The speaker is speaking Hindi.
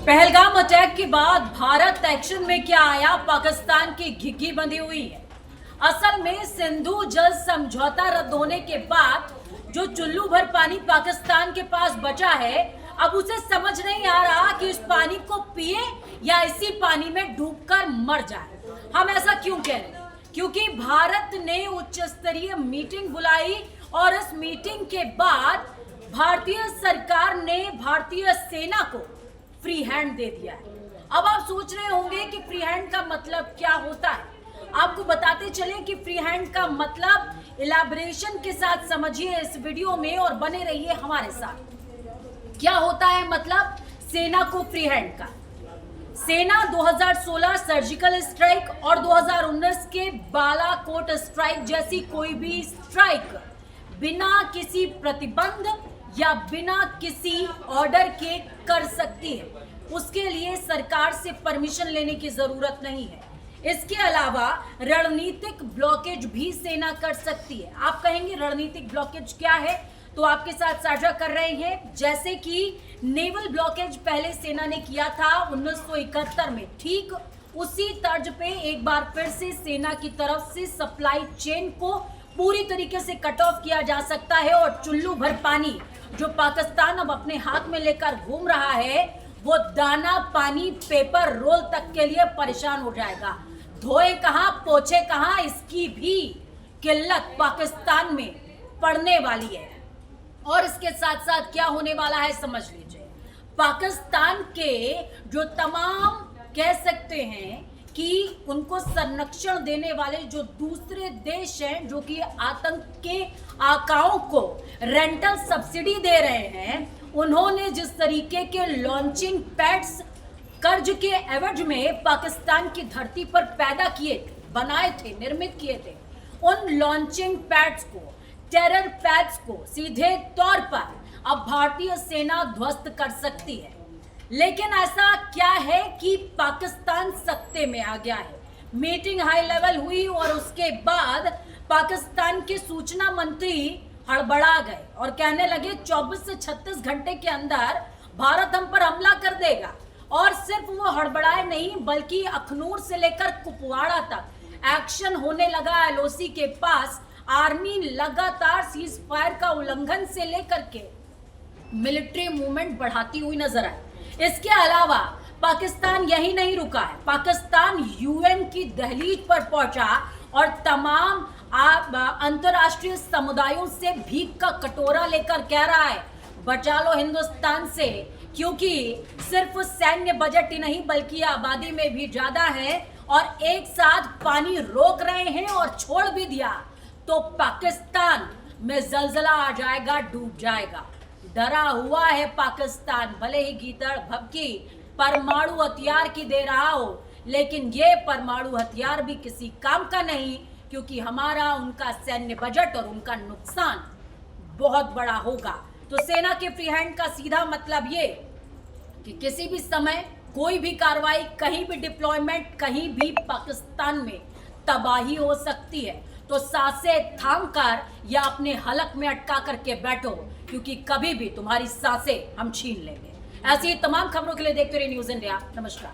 पहलगाम अटैक के बाद भारत एक्शन में क्या आया, पाकिस्तान की घिघी बंधी हुई है। असल में सिंधु जल समझौता रद्द होने के बाद जो चुल्लू भर पानी पाकिस्तान के पास बचा है, अब उसे समझ नहीं आ रहा कि इस पानी को पिए या इसी पानी में डूबकर मर जाए। हम ऐसा क्यों कह रहे हैं? क्योंकि भारत ने उच्च स्तरीय मीटिंग बुलाई और इस मीटिंग के बाद भारतीय सरकार ने भारतीय सेना को फ्री हैंड दे दिया है। अब आप सोच रहे होंगे कि फ्री हैंड का मतलब क्या होता है। आपको बताते चले कि फ्री हैंड का मतलब इलैबोरेशन के साथ समझिए इस वीडियो में और बने रहिए हमारे साथ। क्या होता है मतलब सेना को फ्री हैंड का? सेना 2016 सर्जिकल स्ट्राइक और 2019 के बालाकोट स्ट्राइक जैसी कोई भी स्ट्राइक बिना किसी प्रतिबंध या बिना किसी ऑर्डर के कर सकती है। उसके लिए सरकार से परमिशन लेने की जरूरत नहीं है। इसके अलावा रणनीतिक ब्लॉकेज भी सेना कर सकती है। आप कहेंगे रणनीतिक ब्लॉकेज क्या है, तो आपके साथ साझा कर रहे हैं। जैसे कि नेवल ब्लॉकेज पहले सेना ने किया था 1971 में, ठीक उसी तर्ज पे एक बार फिर से सेना की तरफ से सप्लाई चेन को पूरी तरीके से कट ऑफ किया जा सकता है और चुल्लू भर पानी जो पाकिस्तान अब अपने हाथ में लेकर घूम रहा है, वो दाना पानी पेपर रोल तक के लिए परेशान हो जाएगा। धोए कहां पोछे कहां, इसकी भी किल्लत पाकिस्तान में पड़ने वाली है। और इसके साथ साथ क्या होने वाला है समझ लीजिए। पाकिस्तान के जो तमाम कह सकते हैं कि उनको संरक्षण देने वाले जो दूसरे देश हैं, जो कि आतंक के आकाओं को रेंटल सब्सिडी दे रहे हैं, उन्होंने जिस तरीके के लॉन्चिंग पैड्स कर्ज के एवज में पाकिस्तान की धरती पर पैदा किए थे, बनाए थे, निर्मित किए थे, उन लॉन्चिंग पैड्स को, टेरर पैड्स को सीधे तौर पर अब भारतीय सेना ध्वस्त कर सकती है। लेकिन ऐसा क्या है कि पाकिस्तान सत्ते में आ गया है। मीटिंग हाई लेवल हुई और उसके बाद पाकिस्तान के सूचना मंत्री हड़बड़ा गए और कहने लगे 24 से 36 घंटे के अंदर भारत हम पर हमला कर देगा। और सिर्फ वो हड़बड़ाए नहीं, बल्कि अखनूर से लेकर कुपवाड़ा तक एक्शन होने लगा। एलओसी के पास आर्मी लगातार सीज फायर का उल्लंघन से लेकर के मिलिट्री मूवमेंट बढ़ाती हुई नजर आई। इसके अलावा पाकिस्तान यही नहीं रुका है। पाकिस्तान यूएन की दहलीज पर पहुंचा और तमाम अंतर्राष्ट्रीय समुदायों से भीख का कटोरा लेकर कह रहा है बचा लो हिंदुस्तान से, क्योंकि सिर्फ सैन्य बजट ही नहीं बल्कि आबादी में भी ज्यादा है और एक साथ पानी रोक रहे हैं और छोड़ भी दिया तो पाकिस्तान में जलजला आ जाएगा, डूब जाएगा। डरा हुआ है पाकिस्तान, भले ही गीदड़ भभकी परमाणु हथियार की दे रहा हो, लेकिन ये परमाणु हथियार भी किसी काम का नहीं, क्योंकि हमारा उनका सैन्य बजट और उनका नुकसान बहुत बड़ा होगा। तो सेना के फ्री हैंड का सीधा मतलब ये कि किसी भी समय कोई भी कार्रवाई, कहीं भी डिप्लॉयमेंट, कहीं भी पाकिस्तान में तबाही हो सकती है। तो सांसें थाम कर या अपने हलक में अटका करके बैठो, क्योंकि कभी भी तुम्हारी सांसें हम छीन लेंगे। ऐसी तमाम खबरों के लिए देखते रहिए न्यूज़ इंडिया। नमस्कार।